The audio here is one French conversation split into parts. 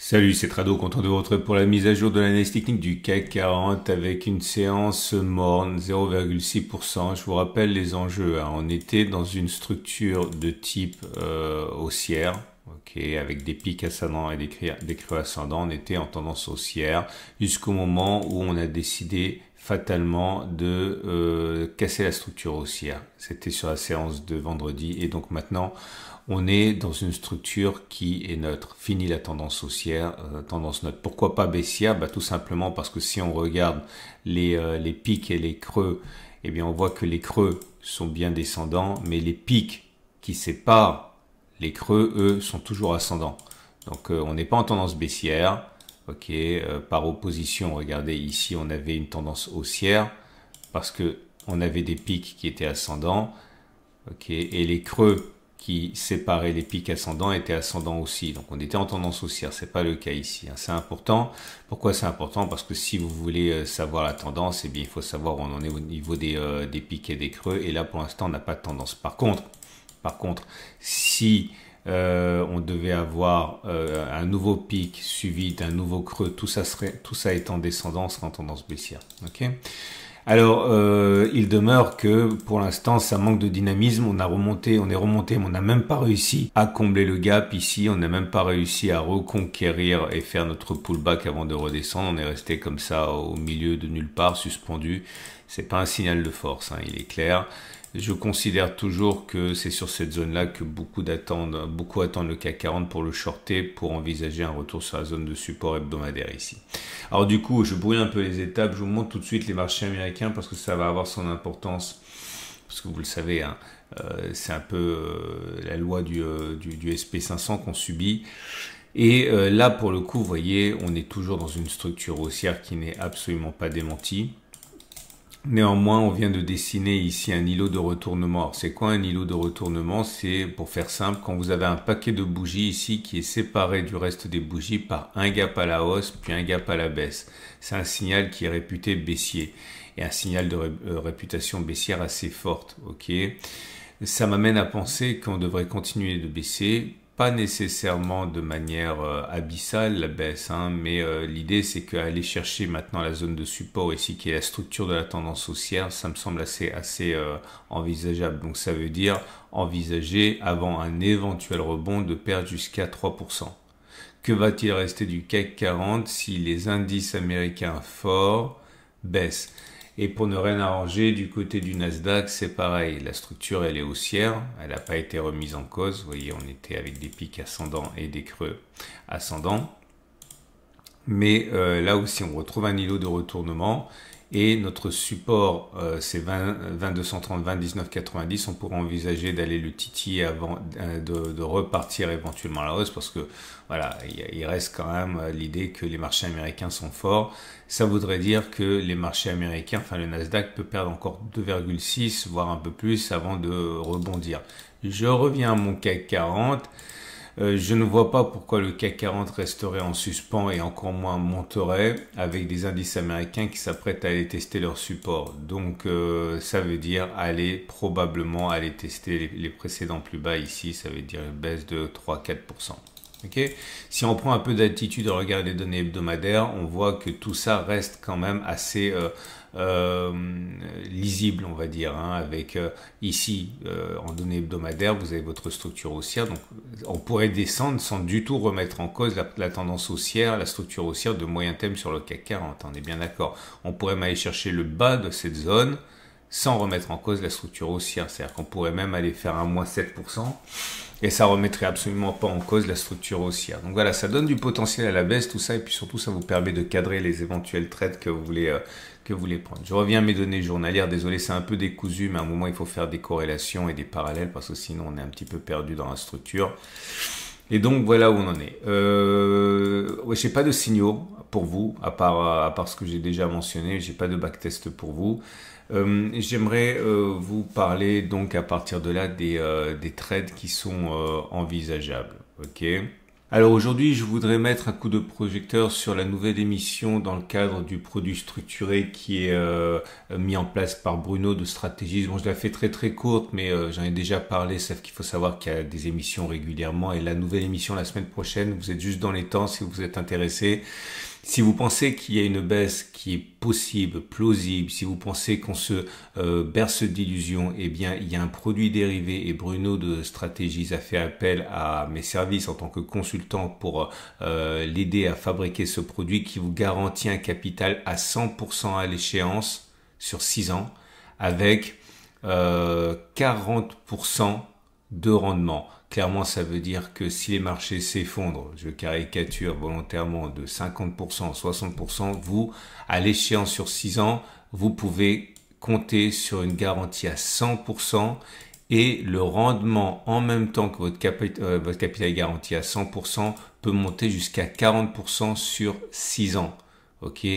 Salut, c'est Trado, content de vous retrouver pour la mise à jour de l'analyse technique du CAC 40 avec une séance morne, 0,6%. Je vous rappelle les enjeux, hein. On était dans une structure de type haussière, avec des pics ascendants et des creux ascendants. On était en tendance haussière jusqu'au moment où on a décidé fatalement de casser la structure haussière. C'était sur la séance de vendredi et donc maintenant on est dans une structure qui est neutre. Fini la tendance haussière, tendance neutre. Pourquoi pas baissière? Tout simplement parce que si on regarde les pics et les creux, eh bien on voit que les creux sont bien descendants, mais les pics qui séparent les creux, eux, sont toujours ascendants. Donc on n'est pas en tendance baissière. Par opposition, regardez ici, on avait une tendance haussière parce que on avait des pics qui étaient ascendants, et les creux qui séparaient les pics ascendants étaient ascendants aussi. Donc on était en tendance haussière, c'est pas le cas ici. C'est important. Pourquoi c'est important? Parce que si vous voulez savoir la tendance, eh bien il faut savoir où on en est au niveau des pics et des creux. Et là pour l'instant on n'a pas de tendance. Par contre, si on devait avoir un nouveau pic suivi d'un nouveau creux, tout ça étant descendant, on serait en tendance baissière. Alors, il demeure que pour l'instant, ça manque de dynamisme. On est remonté, mais on n'a même pas réussi à combler le gap ici. On n'a même pas réussi à reconquérir et faire notre pullback avant de redescendre. On est resté comme ça au milieu de nulle part, suspendu. C'est pas un signal de force, il est clair. Je considère toujours que c'est sur cette zone-là que beaucoup attendent le CAC 40 pour le shorter, pour envisager un retour sur la zone de support hebdomadaire ici. Alors du coup, je brouille un peu les étapes, je vous montre tout de suite les marchés américains parce que ça va avoir son importance. Parce que vous le savez, c'est un peu la loi du SP500 qu'on subit. Et là, pour le coup, vous voyez, on est toujours dans une structure haussière qui n'est absolument pas démentie. Néanmoins, on vient de dessiner ici un îlot de retournement. Alors, c'est quoi un îlot de retournement? C'est, pour faire simple, quand vous avez un paquet de bougies ici qui est séparé du reste des bougies par un gap à la hausse puis un gap à la baisse. C'est un signal qui est réputé baissier et un signal de réputation baissière assez forte. Ça m'amène à penser qu'on devrait continuer de baisser. Pas nécessairement de manière abyssale la baisse, mais l'idée c'est qu'aller chercher maintenant la zone de support ici qui est la structure de la tendance haussière, ça me semble assez envisageable. Donc ça veut dire envisager avant un éventuel rebond de perdre jusqu'à 3%. Que va-t-il rester du CAC 40 si les indices américains forts baissent? Et pour ne rien arranger, du côté du Nasdaq, c'est pareil. La structure, elle est haussière. Elle n'a pas été remise en cause. Vous voyez, on était avec des pics ascendants et des creux ascendants. Mais là aussi, on retrouve un îlot de retournement. Et notre support, c'est 2230, 20,1990. On pourrait envisager d'aller le titiller avant de repartir éventuellement à la hausse parce que voilà, il reste quand même l'idée que les marchés américains sont forts. Ça voudrait dire que les marchés américains, enfin le Nasdaq peut perdre encore 2,6 voire un peu plus avant de rebondir. Je reviens à mon CAC 40. Je ne vois pas pourquoi le CAC 40 resterait en suspens et encore moins monterait avec des indices américains qui s'apprêtent à aller tester leur support. Donc ça veut dire probablement aller tester les précédents plus bas ici, ça veut dire une baisse de 3-4%. Si on prend un peu d'attitude et regarde les données hebdomadaires, on voit que tout ça reste quand même assez lisible, on va dire, avec ici en données hebdomadaires, vous avez votre structure haussière, donc on pourrait descendre sans du tout remettre en cause la tendance haussière, la structure haussière de moyen terme sur le CAC 40, on est bien d'accord. On pourrait même aller chercher le bas de cette zone sans remettre en cause la structure haussière, c'est-à-dire qu'on pourrait même aller faire un moins 7%. Et ça remettrait absolument pas en cause la structure haussière. Donc voilà, ça donne du potentiel à la baisse, tout ça, et puis surtout, ça vous permet de cadrer les éventuels trades que vous voulez prendre. Je reviens à mes données journalières. Désolé, c'est un peu décousu, mais à un moment, il faut faire des corrélations et des parallèles parce que sinon, on est un petit peu perdu dans la structure. Et donc, voilà où on en est. J'ai pas de signaux pour vous, à part ce que j'ai déjà mentionné. J'ai pas de backtest pour vous. J'aimerais vous parler donc à partir de là des trades qui sont envisageables. Alors aujourd'hui, je voudrais mettre un coup de projecteur sur la nouvelle émission dans le cadre du produit structuré qui est mis en place par Bruno de Stratégie. Bon, je la fais très courte, mais j'en ai déjà parlé, sauf qu'il faut savoir qu'il y a des émissions régulièrement et la nouvelle émission la semaine prochaine, vous êtes juste dans les temps si vous êtes intéressé. Si vous pensez qu'il y a une baisse qui est possible, plausible, si vous pensez qu'on se berce d'illusions, eh bien, il y a un produit dérivé et Bruno de Stratégies a fait appel à mes services en tant que consultant pour l'aider à fabriquer ce produit qui vous garantit un capital à 100% à l'échéance sur 6 ans avec 40% de rendement. Clairement, ça veut dire que si les marchés s'effondrent, je caricature volontairement de 50%, 60%, vous, à l'échéance sur 6 ans, vous pouvez compter sur une garantie à 100% et le rendement en même temps que votre capital est garanti à 100% peut monter jusqu'à 40% sur 6 ans. Ok,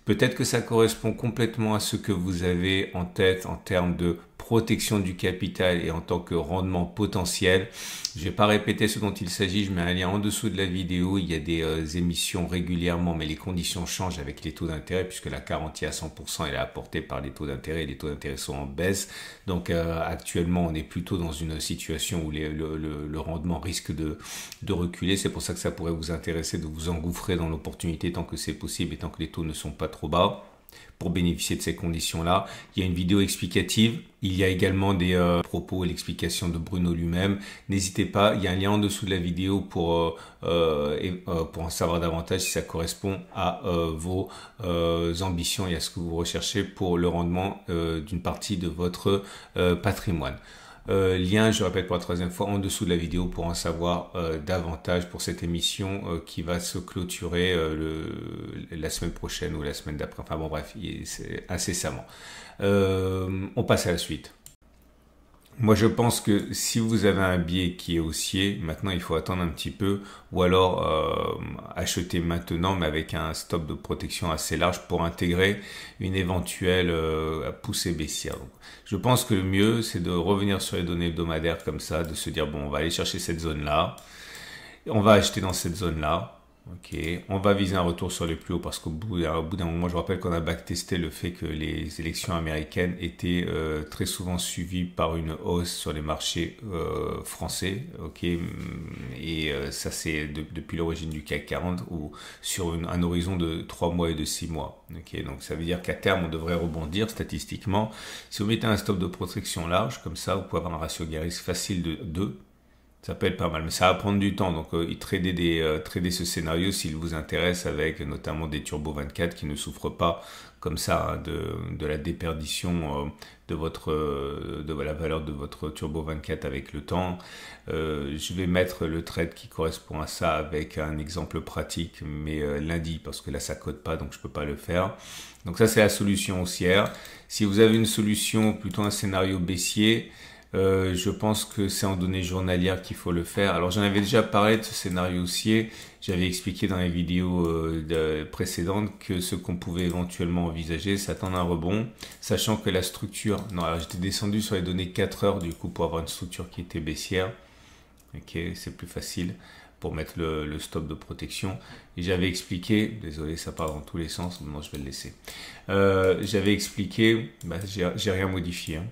peut-être que ça correspond complètement à ce que vous avez en tête en termes de protection du capital et en tant que rendement potentiel. Je vais pas répéter ce dont il s'agit, je mets un lien en dessous de la vidéo. Il y a des émissions régulièrement, mais les conditions changent avec les taux d'intérêt puisque la garantie à 100% elle est apportée par les taux d'intérêt et les taux d'intérêt sont en baisse. Donc actuellement, on est plutôt dans une situation où le rendement risque de reculer. C'est pour ça que ça pourrait vous intéresser de vous engouffrer dans l'opportunité tant que c'est possible et tant que les taux ne sont pas trop bas. Pour bénéficier de ces conditions-là, il y a une vidéo explicative. Il y a également des propos et l'explication de Bruno lui-même. N'hésitez pas, il y a un lien en dessous de la vidéo pour en savoir davantage si ça correspond à vos ambitions et à ce que vous recherchez pour le rendement d'une partie de votre patrimoine. Lien, je répète pour la troisième fois, en dessous de la vidéo pour en savoir davantage pour cette émission qui va se clôturer la semaine prochaine ou la semaine d'après. Enfin bon bref, c'est incessamment. On passe à la suite. Moi, je pense que si vous avez un biais qui est haussier, maintenant il faut attendre un petit peu ou alors acheter maintenant mais avec un stop de protection assez large pour intégrer une éventuelle poussée baissière. Donc, je pense que le mieux, c'est de revenir sur les données hebdomadaires comme ça, de se dire bon, on va aller chercher cette zone-là, on va acheter dans cette zone-là. Ok, on va viser un retour sur les plus hauts parce qu'au bout d'un moment, je rappelle qu'on a backtesté le fait que les élections américaines étaient très souvent suivies par une hausse sur les marchés français. Ok, et ça c'est depuis l'origine du CAC 40 ou sur un horizon de 3 mois et de 6 mois. Ok, donc ça veut dire qu'à terme on devrait rebondir statistiquement. Si vous mettez un stop de protection large comme ça, vous pouvez avoir un ratio gaz facile de 2. Ça peut être pas mal, mais ça va prendre du temps. Donc, trader ce scénario s'il vous intéresse avec notamment des Turbo 24 qui ne souffrent pas comme ça hein, de la déperdition de la valeur de votre Turbo 24 avec le temps. Je vais mettre le trade qui correspond à ça avec un exemple pratique, mais lundi parce que là ça code pas, donc je peux pas le faire. Donc ça c'est la solution haussière. Si vous avez une solution plutôt un scénario baissier. Je pense que c'est en données journalières qu'il faut le faire. Alors j'en avais déjà parlé de ce scénario haussier. J'avais expliqué dans les vidéos précédentes que ce qu'on pouvait éventuellement envisager, c'est attendre un rebond, sachant que la structure... Non, alors j'étais descendu sur les données 4 heures du coup pour avoir une structure qui était baissière. Ok, c'est plus facile pour mettre le stop de protection. Et j'avais expliqué, désolé ça part dans tous les sens, maintenant je vais le laisser. J'avais expliqué, j'ai rien modifié, hein,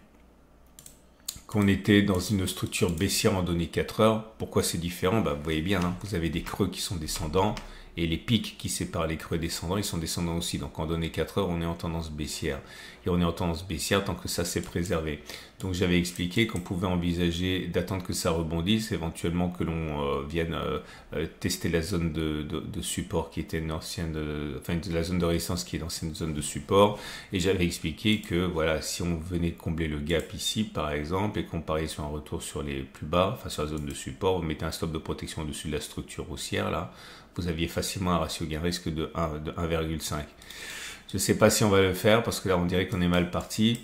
qu'on était dans une structure baissière en données 4 heures. Pourquoi c'est différent? Vous voyez bien, hein, vous avez des creux qui sont descendants et les pics qui séparent les creux descendants, ils sont descendants aussi. Donc en données 4 heures, on est en tendance baissière. Et on est en tendance baissière tant que ça s'est préservé. Donc j'avais expliqué qu'on pouvait envisager d'attendre que ça rebondisse, éventuellement que l'on vienne tester la zone de support qui était une ancienne, la zone de résistance qui est l'ancienne zone de support. Et j'avais expliqué que voilà, si on venait combler le gap ici par exemple et qu'on pariait sur un retour sur les plus bas, enfin sur la zone de support, vous mettez un stop de protection au-dessus de la structure haussière là, vous aviez facilement un ratio gain risque de 1,5. Je ne sais pas si on va le faire parce que là on dirait qu'on est mal parti.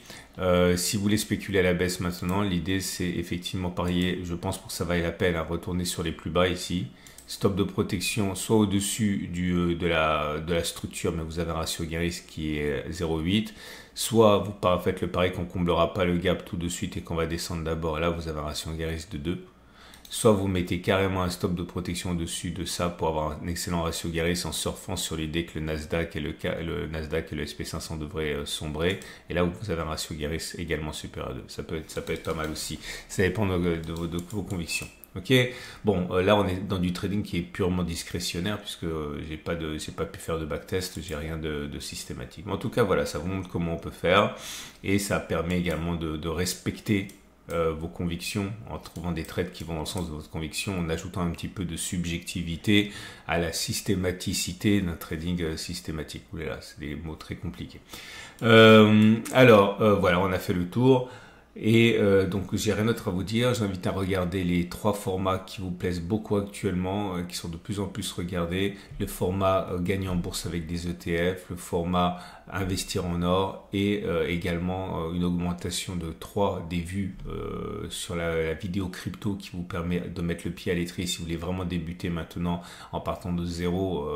Si vous voulez spéculer à la baisse maintenant, l'idée c'est effectivement parier, je pense pour que ça vaille la peine, à retourner sur les plus bas ici. Stop de protection soit au-dessus de la structure, mais vous avez un ratio gain risque qui est 0,8. Soit vous faites le pari qu'on ne comblera pas le gap tout de suite et qu'on va descendre d'abord. Là vous avez un ratio gain risque de 2. soit vous mettez carrément un stop de protection au-dessus de ça pour avoir un excellent ratio Garris en surfant sur l'idée que le Nasdaq et le Nasdaq et le SP500 devraient sombrer, et là vous avez un ratio Garris également supérieur à 2. Ça peut être pas mal aussi. Ça dépend de vos convictions. Ok, bon, là on est dans du trading qui est purement discrétionnaire puisque j'ai pas pu faire de backtest, j'ai rien de systématique. Mais en tout cas, voilà, ça vous montre comment on peut faire et ça permet également de respecter vos convictions en trouvant des trades qui vont dans le sens de votre conviction, en ajoutant un petit peu de subjectivité à la systématicité d'un trading systématique. Oulala, c'est des mots très compliqués. Voilà, on a fait le tour. Et donc j'ai rien d'autre à vous dire, j'invite à regarder les 3 formats qui vous plaisent beaucoup actuellement, qui sont de plus en plus regardés, le format gagner en bourse avec des ETF, le format investir en or et également une augmentation de 3 des vues sur la vidéo crypto qui vous permet de mettre le pied à l'étrier si vous voulez vraiment débuter maintenant en partant de zéro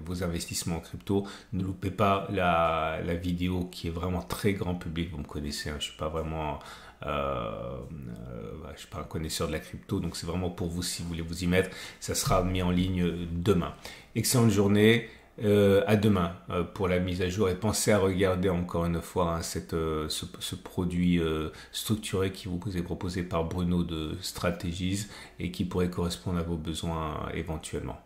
vos investissements en crypto. Ne loupez pas la vidéo qui est vraiment très grand public, vous me connaissez, hein, je suis pas vraiment je suis pas un connaisseur de la crypto, donc c'est vraiment pour vous si vous voulez vous y mettre. Ça sera mis en ligne demain. Excellente journée, à demain pour la mise à jour, et pensez à regarder encore une fois hein, ce produit structuré qui vous est proposé par Bruno de Strategies et qui pourrait correspondre à vos besoins éventuellement.